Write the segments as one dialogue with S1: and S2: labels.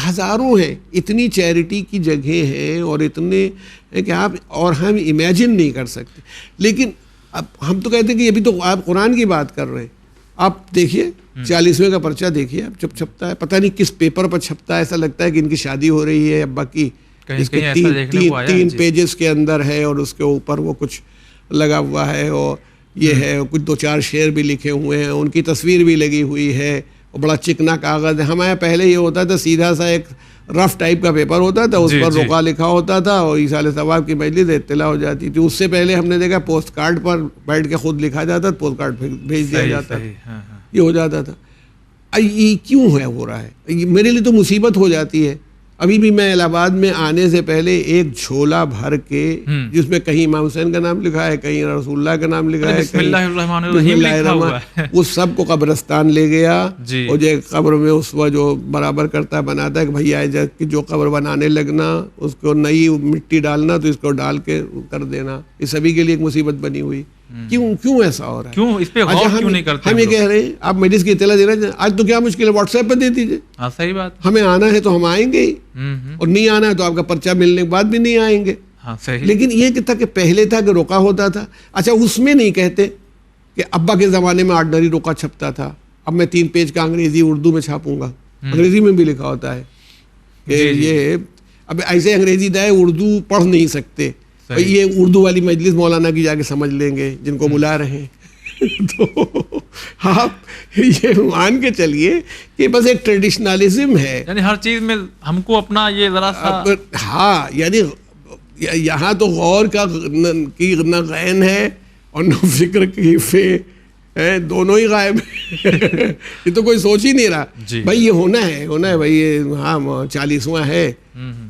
S1: हज़ारों हैं, इतनी चैरिटी की जगह हैं और इतने हैं कि आप और हम इमेजिन नहीं कर सकते। लेकिन अब हम तो कहते हैं कि अभी तो आप कुरान की बात कर रहे हैं, आप देखिए 40वें का पर्चा देखिए, अब जब छपता है पता नहीं किस पेपर पर छपता है, ऐसा लगता है कि इनकी शादी हो रही है अब्बा की, इसके तीन पेजेस के अंदर है और उसके ऊपर वो कुछ लगा हुआ है और ये है, कुछ 2-4 शेर भी लिखे हुए हैं, उनकी तस्वीर भी लगी हुई है और बड़ा चिकना कागज़ है। हमारे पहले ये होता था सीधा सा एक रफ टाइप का पेपर होता था, उस पर रुका लिखा होता था और ईसाले सवाब की मजलिस इत्तला हो जाती थी। उससे पहले हमने देखा पोस्ट कार्ड पर बैठ के खुद लिखा जाता, पोस्ट कार्ड भेज दिया जाता, ये हो जाता था। ये क्यों हो रहा है? मेरे लिए तो मुसीबत हो जाती है। अभी भी मैं इलाहाबाद में आने से पहले एक झोला भर के, जिसमें कहीं इमाम हुसैन का नाम लिखा है, कहीं रसूलुल्लाह का नाम लिखा है, बिस्मिल्लाहिर्रहमानिर्रहीम, उस सब को कब्रिस्तान ले गया और जो कब्र में उस वह जो बराबर करता है बनाता है कि भैया कि जो कब्र बनाने लगना उसको नई मिट्टी डालना तो इसको डाल के कर देना, ये सभी के लिए एक मुसीबत बनी हुई। क्यों ऐसा हो रहा है?
S2: क्यों इस पे गौर क्यों नहीं करते?
S1: हम ये कह रहे हैं आप मजलिस की इत्तला दे रहे हैं, आज तो क्या मुश्किल है, व्हाट्सएप पर दे दीजिए।
S2: हाँ सही बात,
S1: हमें आना है तो हम आएंगे ही और नहीं आना है तो आपका पर्चा मिलने के बाद भी नहीं आएंगे।
S2: हाँ सही।
S1: लेकिन ये था कि पहले था कि रोका होता था। अच्छा उसमें नहीं कहते कि अब्बा के ज़माने में ऑर्डनरी रोका छपता था, अब मैं 3 पेज का अंग्रेजी उर्दू में छापूंगा, अंग्रेजी में भी लिखा होता है कि ये अब ऐसे अंग्रेजी दाए उर्दू पढ़ नहीं सकते, ये उर्दू वाली मजलिस मौलाना की जाके समझ लेंगे जिनको बुला रहे हैं। तो आप ये मान के चलिए कि बस एक ट्रेडिशनलिज्म है,
S2: यानी हर चीज में हमको अपना ये जरा सा,
S1: हाँ यानी यहाँ तो गौर का की न गैन है और न फिक्र की फे है, दोनों ही गायब है। ये तो कोई सोच ही नहीं रहा भाई ये होना है भाई, ये हाँ 40वां है।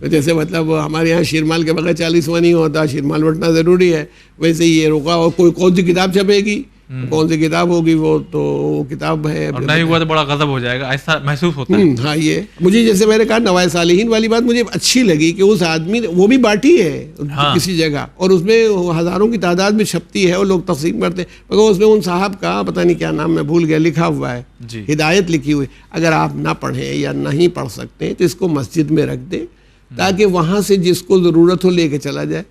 S1: जैसे मतलब हमारे यहाँ शिरमाल के बगैर 40वां नहीं होता, शिरमाल बटना ज़रूरी है, वैसे ही ये रोका। और कौन सी किताब छपेगी, कौन सी किताब होगी, वो तो किताब है,
S2: और नहीं हुआ तो बड़ा गजब हो जाएगा, ऐसा महसूस होता है।
S1: हाँ ये मुझे, जैसे मैंने कहा नवाए सालिहीन वाली बात मुझे अच्छी लगी कि उस आदमी ने वो भी बांटी है किसी जगह और उसमें हज़ारों की तादाद में छपती है और लोग तकसीम करते हैं, मगर उसमें उन साहब का पता नहीं क्या नाम मैं भूल गया लिखा हुआ है, हिदायत लिखी हुई। अगर आप ना पढ़ें या नहीं पढ़ सकते तो इसको मस्जिद में रख दें ताकि वहाँ से जिसको ज़रूरत हो लेके चला जाए।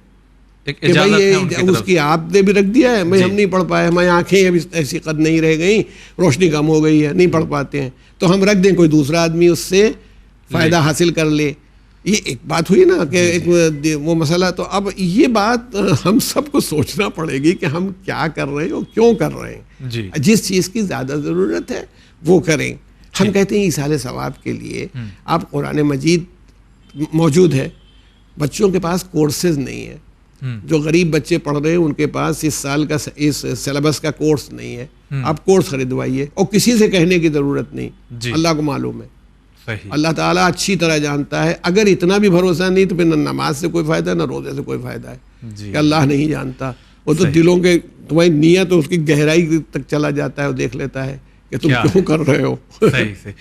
S1: कि भाई ये उसकी आपने भी रख दिया है, मैं हम नहीं पढ़ पाए, हमारी आंखें अभी ऐसी कद नहीं रह गई, रोशनी कम हो गई है, नहीं पढ़ पाते हैं, तो हम रख दें, कोई दूसरा आदमी उससे फ़ायदा हासिल कर ले। ये एक बात हुई ना कि एक वो मसला। तो अब ये बात हम सबको सोचना पड़ेगी कि हम क्या कर रहे हैं और क्यों कर रहे हैं। जिस चीज़ की ज़्यादा ज़रूरत है वो करें। हम कहते हैं ईसाले सवाब के लिए आप कुरान मजीद मौजूद है, बच्चों के पास कोर्सेज नहीं है, जो गरीब बच्चे पढ़ रहे हैं उनके पास इस साल का इस सिलेबस का कोर्स नहीं है, आप कोर्स खरीदवाइए और किसी से कहने की ज़रूरत नहीं, अल्लाह को मालूम है, अल्लाह ताला अच्छी तरह जानता है। अगर इतना भी भरोसा नहीं तो फिर न नमाज से कोई फ़ायदा न रोज़े से कोई फ़ायदा है कि अल्लाह नहीं जानता। वो तो दिलों के तुम्हारी नीयत उसकी गहराई तक चला जाता है और देख लेता है कि तुम क्यों कर रहे हो।
S2: सही।